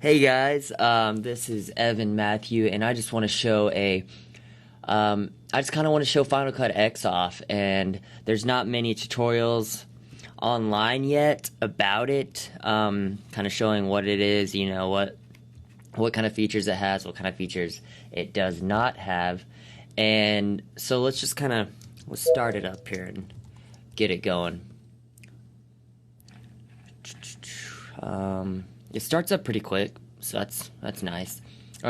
Hey guys, this is Evan Mathew, and I just want to show I just kind of want to show Final Cut X off, and there's not many tutorials online yet about it, kind of showing what it is, what kind of features it has, what kind of features it does not have, and so let's start it up here and get it going. It starts up pretty quick, so that's nice.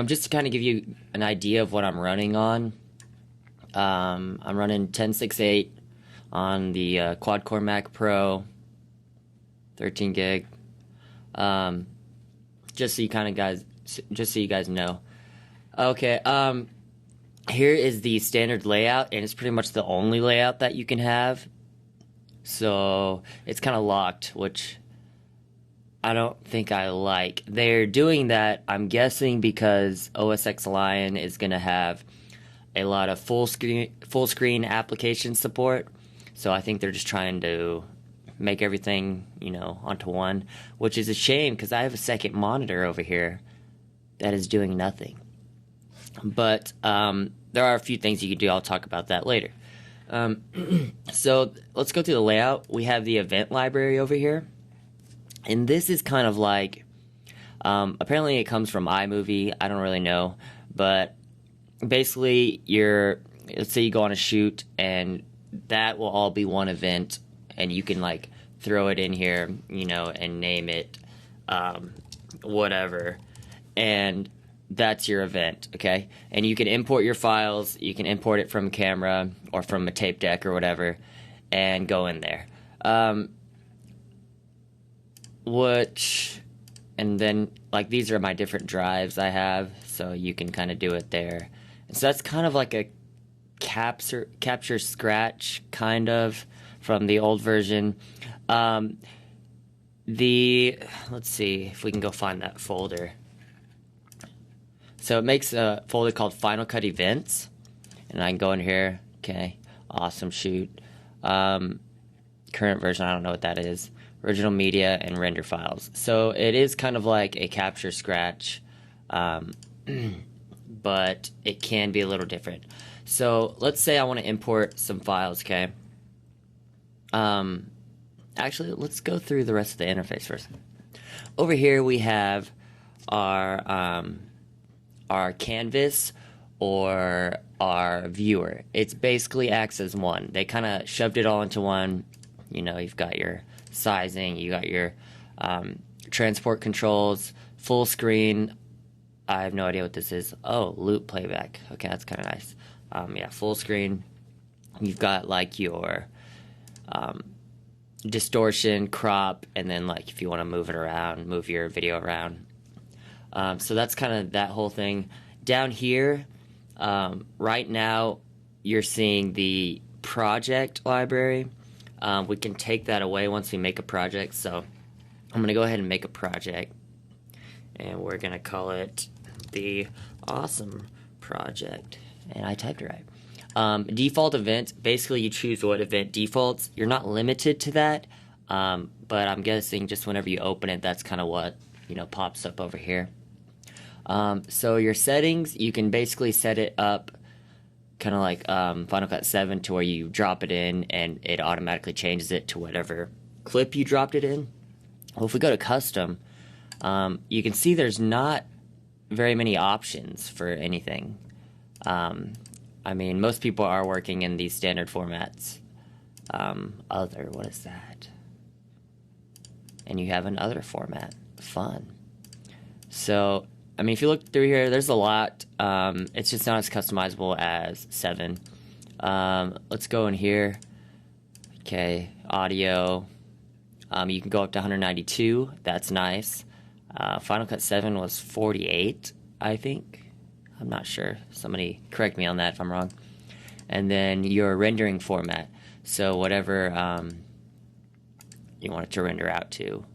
Just to kind of give you an idea of what I'm running on. I'm running 1068 on the quad-core Mac Pro, 13 gig. Just so you guys know. Okay. Here is the standard layout, and it's pretty much the only layout that you can have. So it's kind of locked, which I don't think I like. They're doing that, I'm guessing, because OS X Lion is going to have a lot of full screen application support. So I think they're just trying to make everything, onto one, which is a shame because I have a second monitor over here that is doing nothing. But there are a few things you can do. I'll talk about that later. So let's go through the layout. We have the event library over here. And this is kind of like, apparently it comes from iMovie. I don't really know. But basically, let's say you go on a shoot, and that will all be one event. And you can, throw it in here, and name it whatever. And that's your event, okay? And you can import your files. You can import it from a camera or from a tape deck or whatever and go in there. And then these are my different drives I have, so you can kind of do it there. And so that's kind of like a capture scratch kind of from the old version. Let's see if we can go find that folder. So it makes a folder called Final Cut Events, and I can go in here. Okay, awesome shoot. Current version, I don't know what that is. Original media and render files. So it is kind of like a capture scratch, but it can be a little different. So let's say I want to import some files, okay? Actually, let's go through the rest of the interface first. Over here we have our canvas or our viewer. It's basically acts as one. They kind of shoved it all into one. You've got your sizing, you got your transport controls, full screen. I have no idea what this is. Oh, loop playback. Okay, that's kind of nice. Yeah, full screen. You've got your distortion, crop, and then if you want to move it around, move your video around. So that's kind of that whole thing. Down here, right now, you're seeing the project library. We can take that away once we make a project. So I'm going to go ahead and make a project. And we're going to call it the Awesome Project. And I typed it right. Default event, basically you choose what event defaults. You're not limited to that. But I'm guessing just whenever you open it, that's kind of what, pops up over here. So your settings, you can basically set it up kind of like Final Cut 7 to where you drop it in and it automatically changes it to whatever clip you dropped it in. Well, if we go to custom, you can see there's not very many options for anything. I mean, most people are working in these standard formats. What is that? And you have an other format. Fun. So I mean, if you look through here, there's a lot. It's just not as customizable as 7. Let's go in here. Okay, audio. You can go up to 192. That's nice. Final Cut 7 was 48, I think. I'm not sure. Somebody correct me on that if I'm wrong. And then your rendering format. So whatever you want it to render out to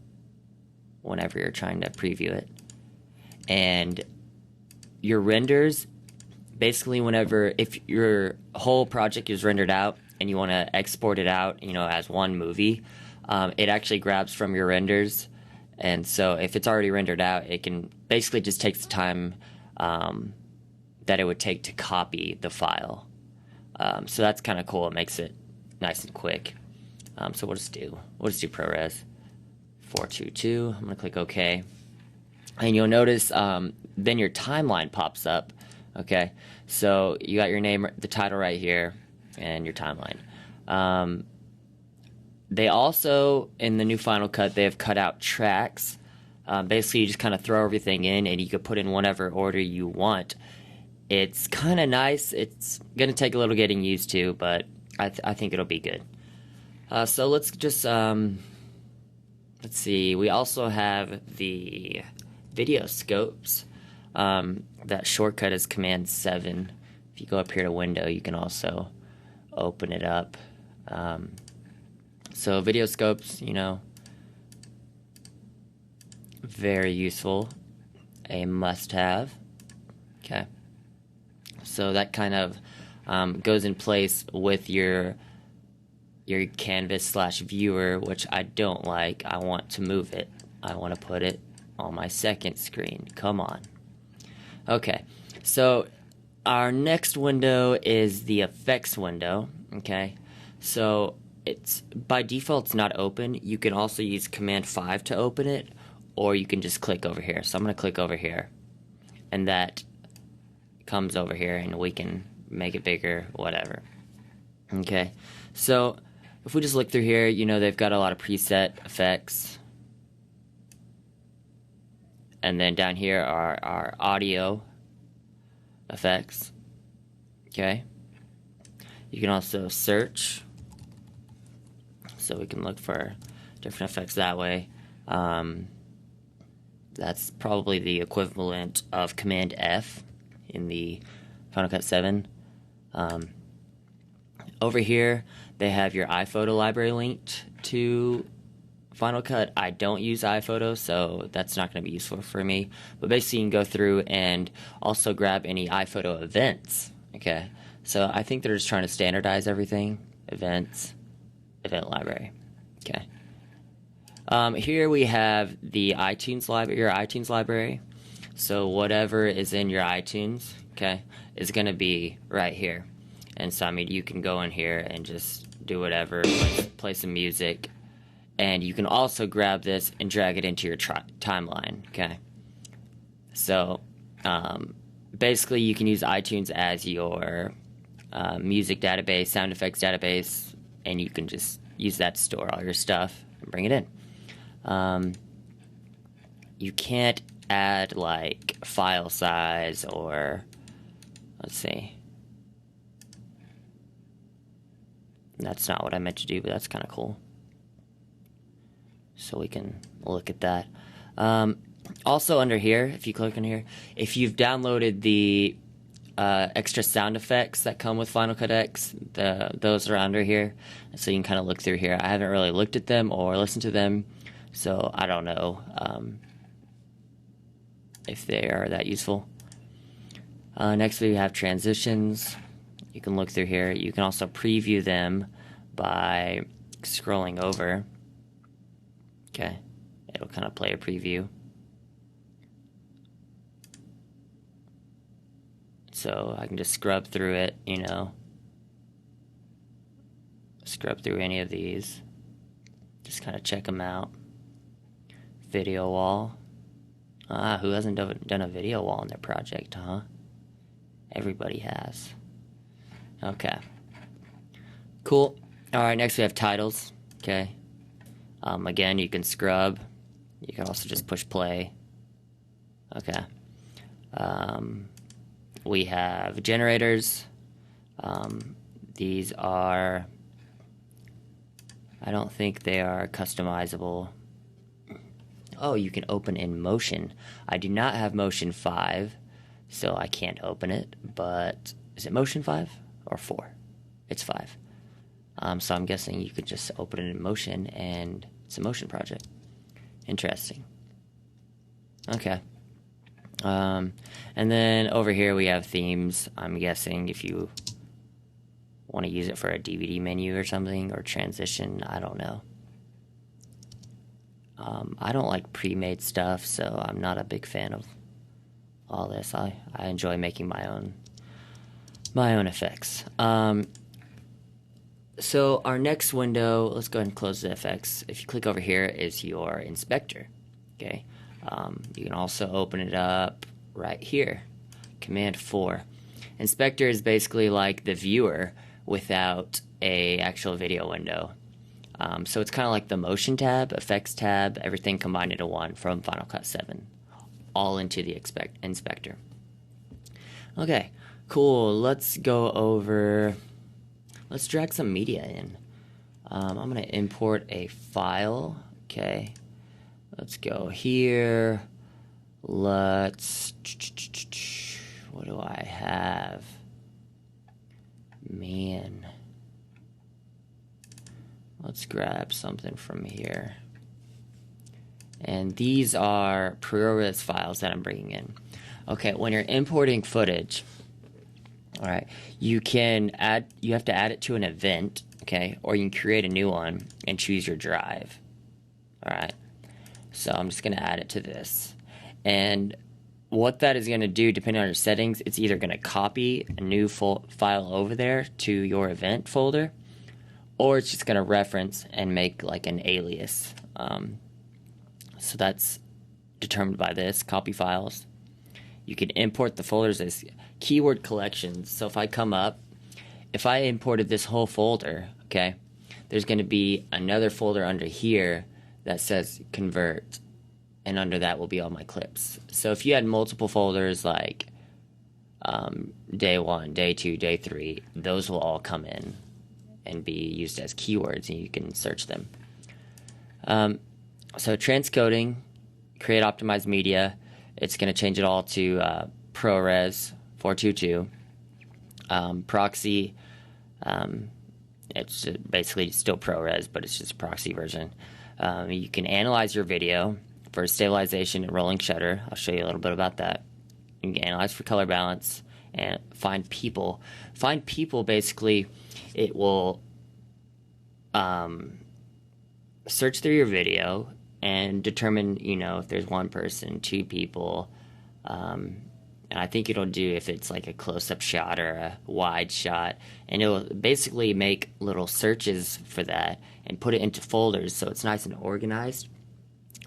whenever you're trying to preview it. And your renders, basically if your whole project is rendered out and you want to export it out, as one movie, it actually grabs from your renders And so if it's already rendered out, it can basically just takes the time that it would take to copy the file. So that's kind of cool. It makes it nice and quick. So we'll just do ProRes 422. I'm gonna click OK, and you'll notice then your timeline pops up. Okay, so you got your name, the title right here, and your timeline. They also, in the new Final Cut, they have cut out tracks. Basically, you just kind of throw everything in, and you can put in whatever order you want. It's kind of nice. It's going to take a little getting used to, but I think it'll be good. So let's just, let's see. We also have the video scopes. That shortcut is Command 7. If you go up here to Window, you can also open it up. So video scopes, you know, very useful, a must-have. Okay, so that kind of goes in place with your canvas/viewer, which I don't like. I want to move it. I want to put it on my second screen. Come on. Okay, so our next window is the effects window. Okay, so it's by default it's not open. You can also use Command 5 to open it, or you can just click over here. So I'm going to click over here, and that comes over here, and we can make it bigger, whatever. Okay, so if we just look through here, you know, they've got a lot of preset effects. And then down here are our audio effects. Okay. You can also search, so we can look for different effects that way. That's probably the equivalent of Command F in the Final Cut 7. Over here, they have your iPhoto library linked to Final Cut. I don't use iPhoto, so that's not going to be useful for me. But basically, you can go through and also grab any iPhoto events. Okay, so I think they're just trying to standardize everything. Events, event library. Okay. Here we have the iTunes library, your iTunes library. So whatever is in your iTunes, okay, is going to be right here. And so, I mean, you can go in here and just do whatever, play some music. And you can also grab this and drag it into your timeline, okay? So, basically, you can use iTunes as your music database, sound effects database, and you can just use that to store all your stuff and bring it in. You can't add, like, file size or, let's see. That's not what I meant to do, but that's kind of cool. So we can look at that. Also under here, if you click on here, if you've downloaded the extra sound effects that come with Final Cut X, those are under here. So you can kind of look through here. I haven't really looked at them or listened to them, so I don't know if they are that useful. Next we have transitions. You can look through here. You can also preview them by scrolling over. Okay, it'll kind of play a preview. So I can just scrub through it, you know. Scrub through any of these. Just kind of check them out. Video wall. Who hasn't done a video wall in their project, huh? Everybody has. Okay. Cool. Alright, next we have titles. Okay. Again, you can scrub. You can also just push play. Okay. We have generators. These are... I don't think they are customizable. Oh, you can open in Motion. I do not have Motion 5, so I can't open it, but... Is it Motion 5 or 4? It's 5. So I'm guessing you could just open it in Motion, and it's a Motion project. Interesting. Okay. And then over here we have themes. I'm guessing if you want to use it for a DVD menu or something, or transition, I don't know. I don't like pre-made stuff, so I'm not a big fan of all this. I enjoy making my own effects. So our next window, let's go ahead and close the effects. If you click over here, is your inspector. Okay, you can also open it up right here. Command 4. Inspector is basically like the viewer without a actual video window. So it's kind of like the motion tab, effects tab, everything combined into one from Final Cut 7, all into the inspector. Okay, cool. Let's go over. Let's drag some media in. I'm going to import a file. Okay. Let's go here. Let's. What do I have? Man. Let's grab something from here. And these are ProRes files that I'm bringing in. Okay, when you're importing footage, all right, you have to add it to an event, okay, or you can create a new one and choose your drive. All right, so I'm just gonna add it to this. And what that is gonna do, depending on your settings, it's either gonna copy a new file over there to your event folder, or it's just gonna reference and make like an alias. So that's determined by this, copy files. You can import the folders as keyword collections. So if I come up, if I imported this whole folder, okay, there's going to be another folder under here that says convert, and under that will be all my clips. So if you had multiple folders like day 1, day 2, day 3, those will all come in and be used as keywords, and you can search them. So transcoding, create optimized media. It's going to change it all to ProRes 422. Proxy, it's basically still ProRes, but it's just a proxy version. You can analyze your video for stabilization and rolling shutter. I'll show you a little bit about that. You can analyze for color balance and find people. Find people, basically, it will search through your video and determine, if there's one person, 2 people, and I think it'll do if it's like a close-up shot or a wide shot, and it'll basically make little searches for that and put it into folders so it's nice and organized.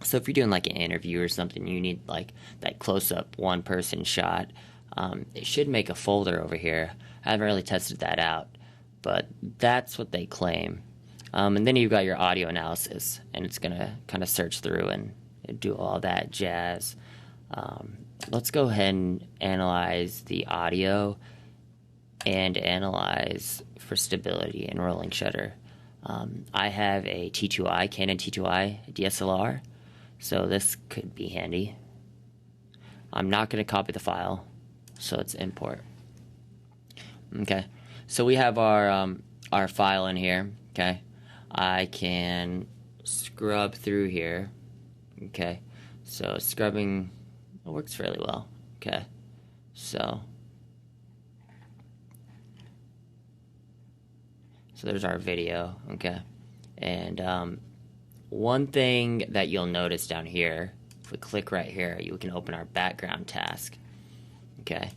So if you're doing like an interview or something, you need like that close-up one-person shot, it should make a folder over here. I haven't really tested that out, but that's what they claim. And then you've got your audio analysis, and it's going to kind of search through and do all that jazz. Let's go ahead and analyze the audio and analyze for stability and rolling shutter. I have a T2i, Canon T2i DSLR, so this could be handy. I'm not going to copy the file, so let's import. Okay, so we have our file in here, okay. I can scrub through here, okay, so scrubbing works fairly well, okay, so there's our video, okay, and one thing that you'll notice down here, if we click right here, you can open our background task, okay.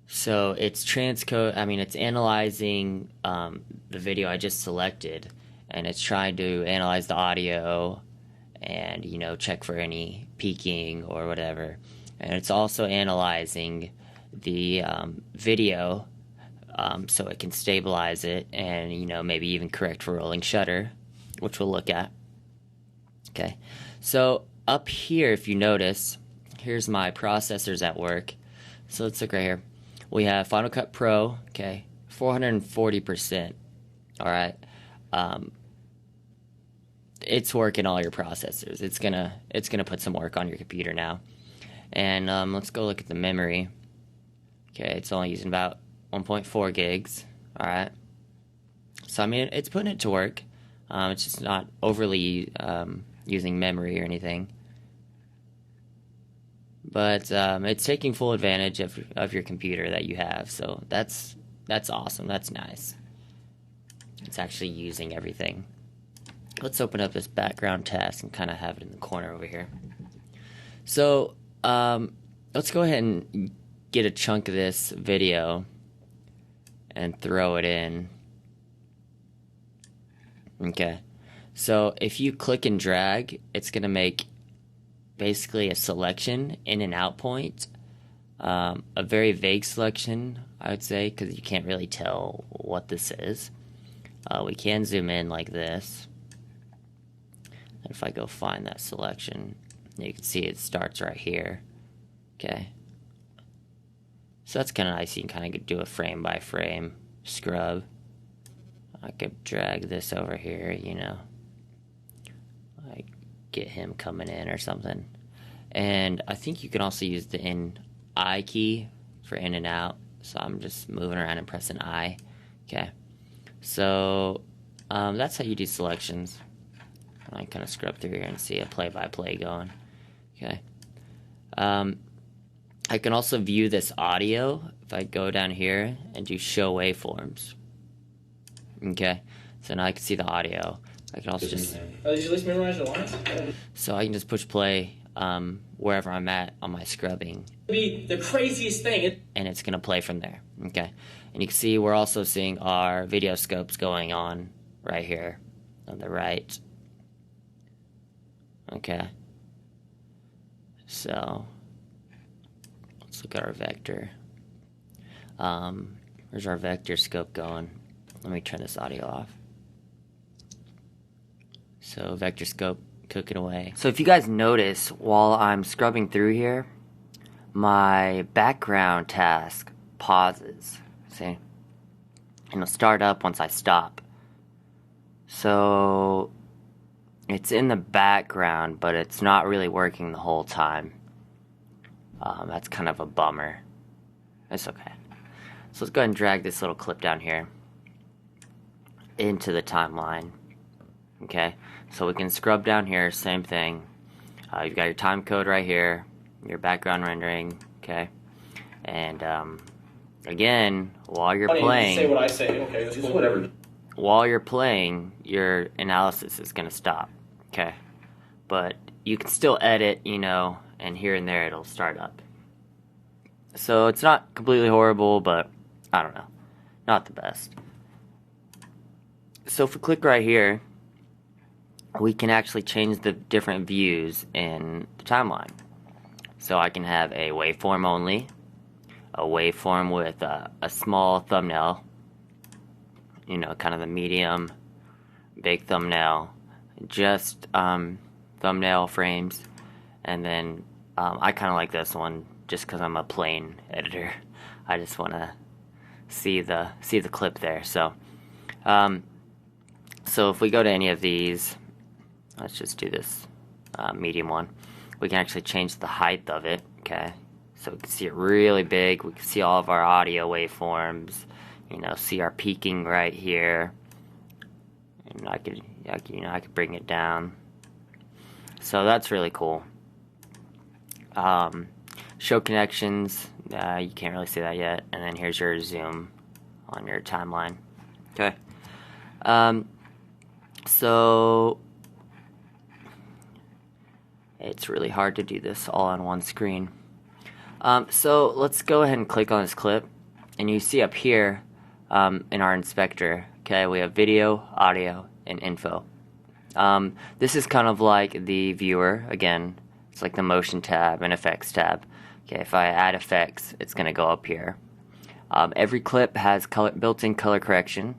So it's it's analyzing the video I just selected, and it's trying to analyze the audio and, check for any peaking or whatever. And it's also analyzing the video so it can stabilize it and, maybe even correct for rolling shutter, which we'll look at. Okay, so up here, if you notice, here's my processors at work. So let's look right here. We have Final Cut Pro, okay, 440%, all right. It's working all your processors. It's gonna put some work on your computer now. And let's go look at the memory. Okay, it's only using about 1.4 gigs, all right. So, it's putting it to work. It's just not overly using memory or anything. But it's taking full advantage of your computer that you have, so that's awesome. That's nice. It's actually using everything. let's open up this background task and kind of have it in the corner over here. So let's go ahead and get a chunk of this video and throw it in. Okay, so if you click and drag, it's gonna make basically a selection in and out point, a very vague selection, I would say, because you can't really tell what this is. We can zoom in like this, and if I go find that selection, you can see it starts right here. Okay, so that's kind of nice. You can kind of do a frame by frame scrub. I could drag this over here, you know, like get him coming in or something. And I think you can also use the I key for in and out. So I'm just moving around and pressing I. Okay, so that's how you do selections. I kind of scrub through here and see a play-by-play going. Okay. I can also view this audio if I go down here and do show waveforms. Okay, so now I can see the audio. I can also just... did you at least memorize the lines? So I can just push play wherever I'm at on my scrubbing. Be the craziest thing. And it's going to play from there. Okay, and you can see we're also seeing our video scopes going on right here on the right. Okay, so let's look at our vector. Where's our vector scope going? Let me turn this audio off. So vector scope cooking away. So if you guys notice, while I'm scrubbing through here, my background task pauses. See? And it'll start up once I stop. So it's in the background, but it's not really working the whole time. That's kind of a bummer. It's okay. So let's go ahead and drag this little clip down here into the timeline. Okay, so we can scrub down here, same thing. You've got your time code right here, your background rendering, okay? And again, while you're playing, say what I say. Okay, that's cool. Whatever. While you're playing, your analysis is gonna stop, okay? But you can still edit, you know, and here and there it'll start up. So it's not completely horrible, but I don't know, not the best. So if we click right here, we can actually change the different views in the timeline. So I can have a waveform only, a waveform with a small thumbnail, you know, kind of the medium, big thumbnail, just thumbnail frames, and then I kind of like this one just because I'm a plain editor. I just want to see the clip there. So so if we go to any of these, let's just do this medium one, we can actually change the height of it. Okay, so we can see it really big. We can see all of our audio waveforms, you know, see our peaking right here, and I could bring it down. So that's really cool. Show connections, you can't really see that yet, and then here's your zoom on your timeline. Okay, so it's really hard to do this all on one screen. So let's go ahead and click on this clip, and you see up here in our inspector, okay, we have video, audio, and info. This is kind of like the viewer. Again, it's like the motion tab and effects tab. Okay, if I add effects, it's going to go up here. Every clip has built-in color correction.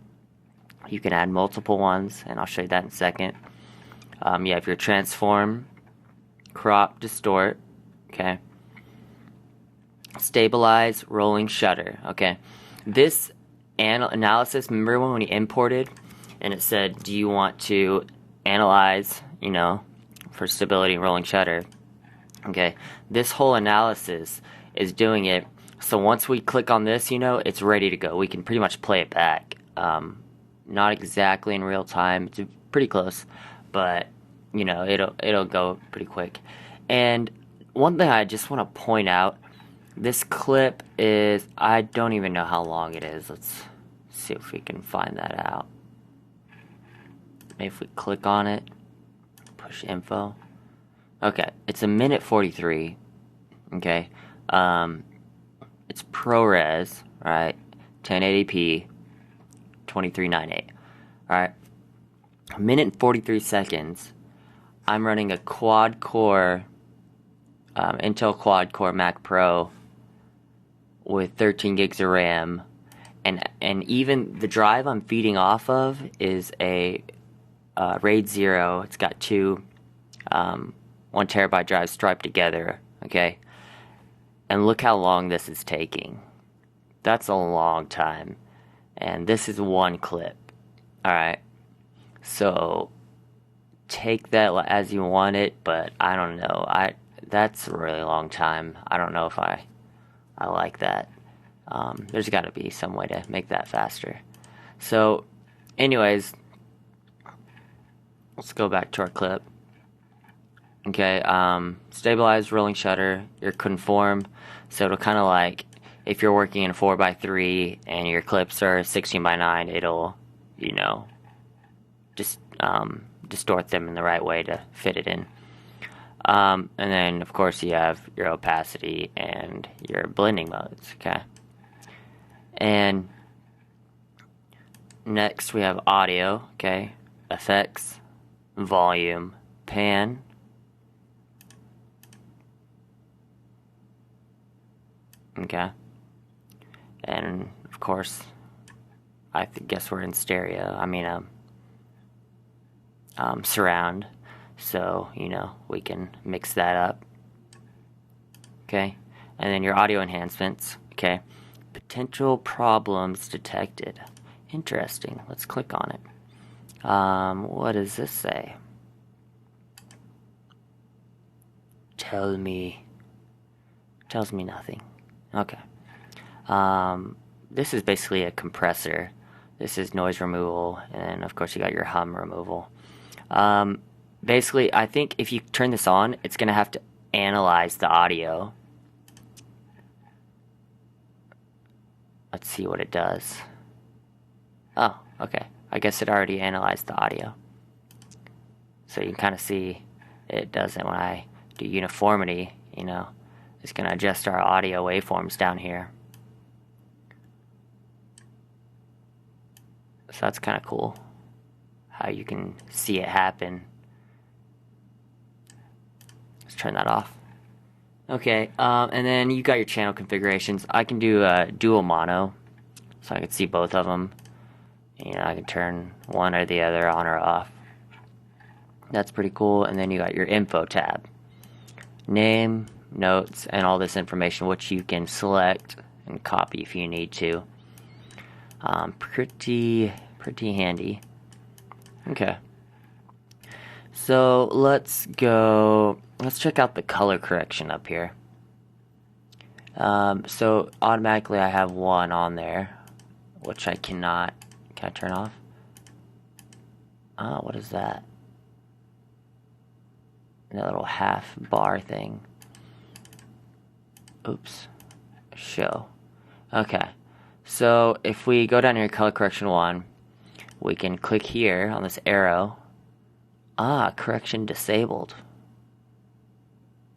You can add multiple ones, and I'll show you that in a second. You have your transform, crop, distort, okay, stabilize, rolling shutter. Okay, this analysis, remember when we imported and it said, do you want to analyze, you know, for stability and rolling shutter? Okay, this whole analysis is doing it, so once we click on this, you know, it's ready to go. We can pretty much play it back. Not exactly in real time, it's pretty close, but you know, it'll go pretty quick. And one thing I just want to point out, this clip is, I don't even know how long it is. Let's see if we can find that out. maybe if we click on it, push info. Okay, it's a minute 43. Okay, it's ProRes, right? 1080p, 2398. All right, a minute and 43 seconds. I'm running a quad-core, Intel quad-core Mac Pro with 13 gigs of RAM, and even the drive I'm feeding off of is a RAID 0. It's got two 1 terabyte drives striped together. Okay, and look how long this is taking. That's a long time, and this is one clip. All right, so take that as you want it, but I don't know. That's a really long time. I don't know if I like that. There's got to be some way to make that faster. So, anyways, let's go back to our clip. Okay, stabilize rolling shutter. Your conform, so it'll kind of like if you're working in 4:3 and your clips are 16:9, it'll, you know, just distort them in the right way to fit it in. And then, of course, you have your opacity and your blending modes, okay? And next we have audio, okay? Effects, volume, pan. Okay. And, of course, I guess we're in stereo. I mean, surround, so you know we can mix that up. Okay, and then your audio enhancements. Okay, potential problems detected. Interesting. Let's click on it. What does this say? Tells me nothing. Okay. This is basically a compressor. This is noise removal, and of course you got your hum removal. Basically, I think if you turn this on, it's going to have to analyze the audio. Let's see what it does. Oh, okay. I guess it already analyzed the audio. So you can kind of see it does it when I do uniformity, you know. It's going to adjust our audio waveforms down here. So that's kind of cool, how you can see it happen. Let's turn that off. Okay, and then you got your channel configurations. I can do dual mono, so I can see both of them. You know, I can turn one or the other on or off. That's pretty cool. And then you got your info tab. Name, notes, and all this information, which you can select and copy if you need to. Pretty handy. Okay. So let's check out the color correction up here. So automatically I have one on there, which I cannot. Can I turn off? Oh, what is that? That little half bar thing. Oops. Show. Okay. So if we go down here, color correction 1, we can click here on this arrow. Ah, correction disabled.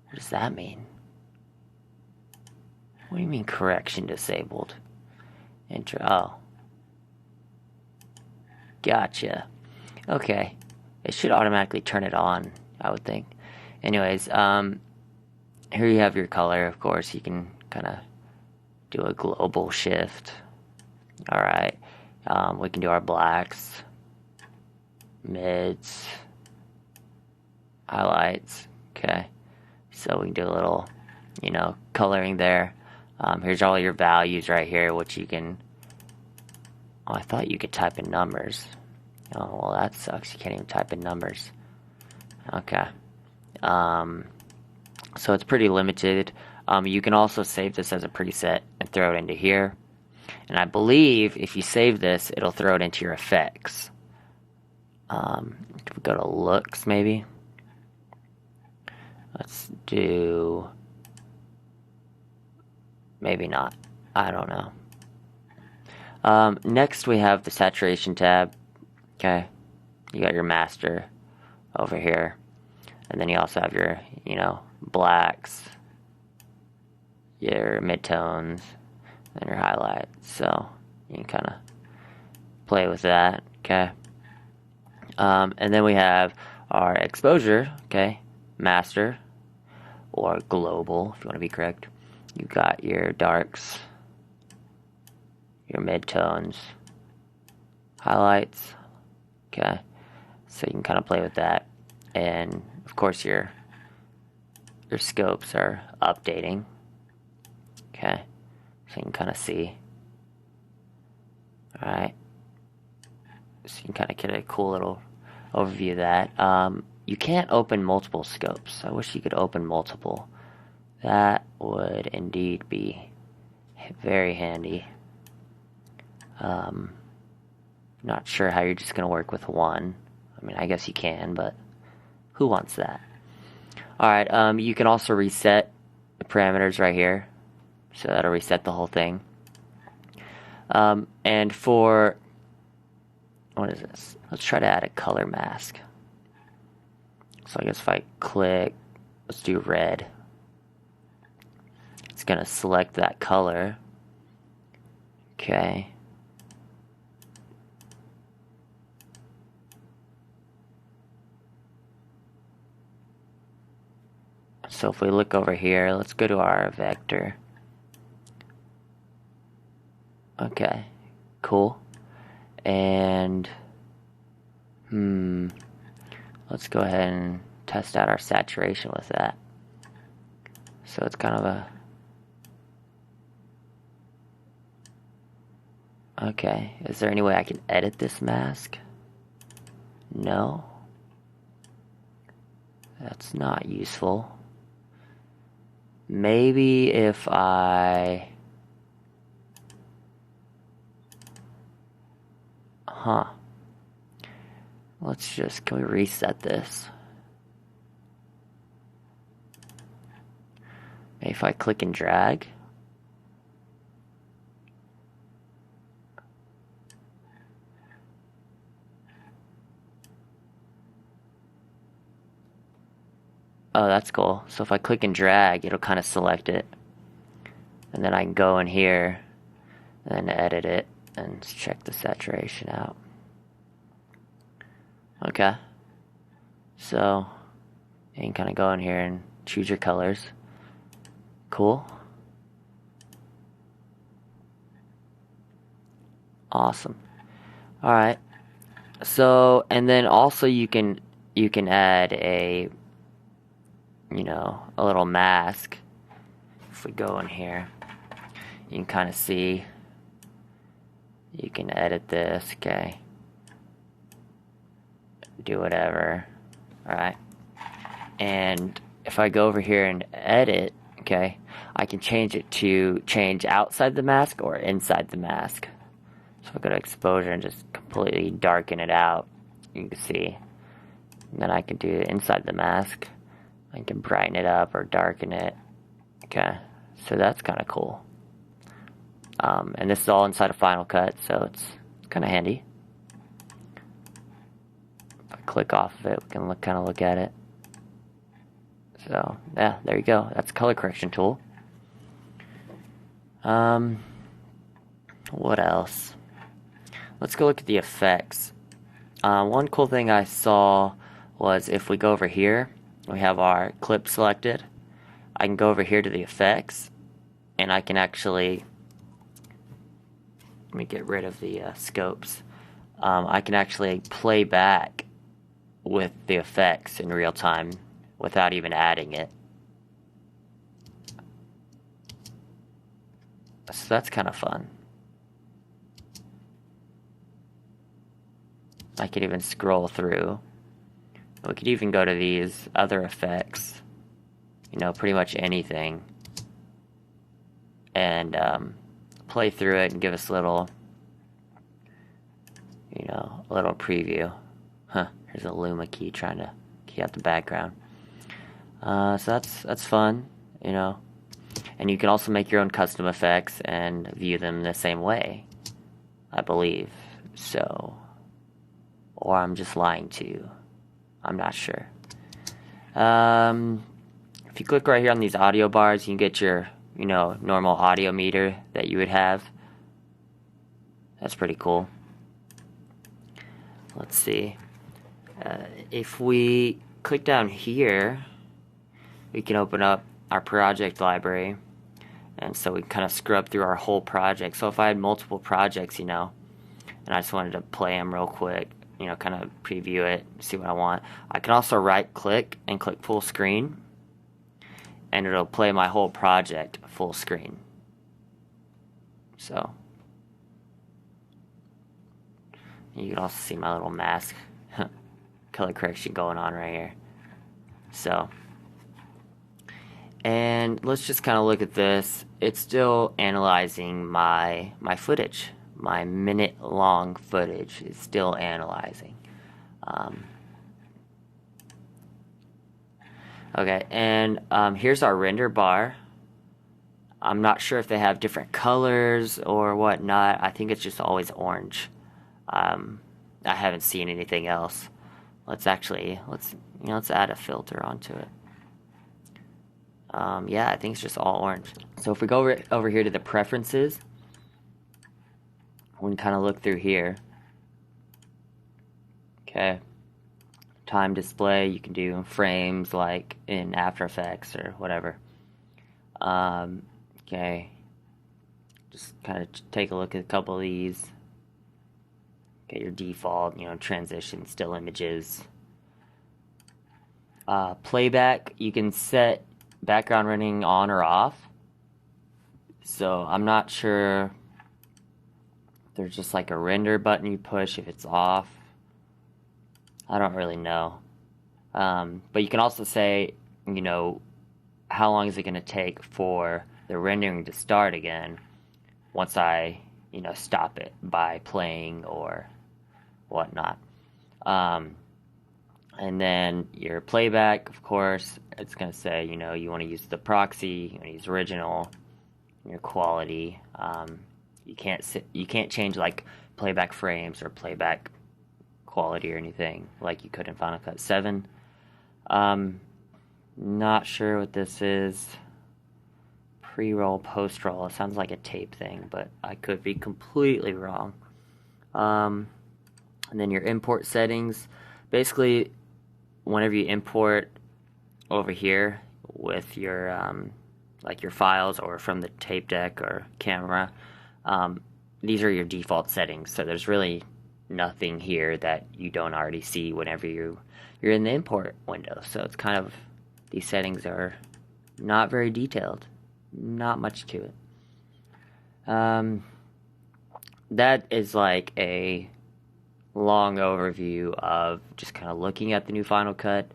What does that mean? What do you mean correction disabled? Oh. Gotcha. Okay. It should automatically turn it on, I would think. Anyways, here you have your color, of course. You can kind of do a global shift. Alright. We can do our blacks, mids, highlights. Okay. So we can do a little, you know, coloring there. Here's all your values right here, which you can... Oh, I thought you could type in numbers. Oh, well, that sucks. You can't even type in numbers. Okay. So it's pretty limited. You can also save this as a preset and throw it into here. And I believe if you save this, it'll throw it into your effects. If we go to looks, maybe. Let's do... Maybe not. I don't know. Next we have the saturation tab. Okay. You got your master over here. And then you also have your, blacks, your midtones, and your highlights. So you can kind of play with that, okay? And then we have our exposure, okay? Master, or global, if you want to be correct. You got your darks, your midtones, highlights, okay? So you can kind of play with that. And of course your scopes are updating, okay? So you can kind of see. Alright. So you can kind of get a cool little overview of that. You can't open multiple scopes. I wish you could open multiple. That would indeed be very handy. Not sure how you're just going to work with one. I mean, I guess you can, but who wants that? Alright, you can also reset the parameters right here. So that'll reset the whole thing. And for, what is this? Let's try to add a color mask. So I guess if I click, let's do red. It's going to select that color. Okay. So if we look over here, let's go to our vector. Okay, cool. And let's go ahead and test out our saturation with that. So it's kind of a, okay, is there any way I can edit this mask? No. That's not useful. Maybe if I, let's just, can we reset this? Maybe if I click and drag. Oh, that's cool. So if I click and drag, it'll kind of select it. And then I can go in here and edit it and check the saturation out. Okay. So you can kind of go in here and choose your colors. Cool. Awesome. Alright. So, and then also you can add a, a little mask. If we go in here, you can kind of see, you can edit this, okay, do whatever, alright, and if I go over here and edit, okay, I can change it to change outside the mask or inside the mask. So I go to exposure and just completely darken it out, you can see, and then I can do inside the mask. I can brighten it up or darken it. Okay, so that's kind of cool. And this is all inside of FinalCut, so it's kind of handy. If I click off of it, we can kind of look at it. So yeah, there you go. That's a color correction tool. What else? Let's go look at the effects. One cool thing I saw was if we go over here, we have our clip selected. I can go over here to the effects, and I can actually, let me get rid of the scopes. I can actually play back with the effects in real time without even adding it. So that's kind of fun. I could even scroll through. We could even go to these other effects, pretty much anything, and play through it and give us a little, a little preview. Here's a Luma key trying to key out the background. So that's fun, And you can also make your own custom effects and view them the same way, I believe. So, or I'm just lying to you. I'm not sure. If you click right here on these audio bars, you can get your, normal audio meter that you would have. That's pretty cool. Let's see. If we click down here, we can open up our project library. And so we can kind of scrub through our whole project. So if I had multiple projects, and I just wanted to play them real quick, kind of preview it, see what I want. I can also right click and click full screen, and it'll play my whole project full screen. So you can also see my little mask color correction going on right here. So, and let's just kind of look at this. It's still analyzing my footage. My minute-long footage is still analyzing. Okay, and here's our render bar. I'm not sure if they have different colors or whatnot. I think it's just always orange. I haven't seen anything else. Let's add a filter onto it. Yeah, I think it's just all orange. So if we go over here to the preferences, we can kind of look through here. Okay. Time display, you can do frames like in After Effects or whatever. Okay. Just kind of take a look at a couple of these. Okay, your default, transition, still images. Playback, you can set background running on or off. So I'm not sure. There's just like a render button you push if it's off. I don't really know. But you can also say, how long is it going to take for the rendering to start again once I, stop it by playing or whatnot. And then your playback, of course, it's going to say, you want to use the proxy, you want to use original, your quality. You can't change like playback frames or playback quality or anything like you could in Final Cut 7. Not sure what this is. Pre-roll, post-roll. It sounds like a tape thing, but I could be completely wrong. And then your import settings. Basically, whenever you import over here with your like your files or from the tape deck or camera, these are your default settings. So there's really nothing here that you don't already see whenever you're in the import window. So it's kind of, these settings are not very detailed, not much to it. That is like a long overview of just kind of looking at the new Final Cut.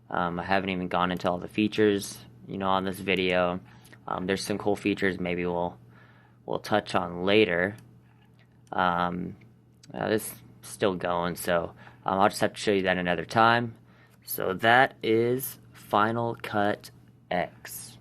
I haven't even gone into all the features, on this video. There's some cool features maybe we'll touch on later. This is still going, so I'll just have to show you that another time. So that is Final Cut X.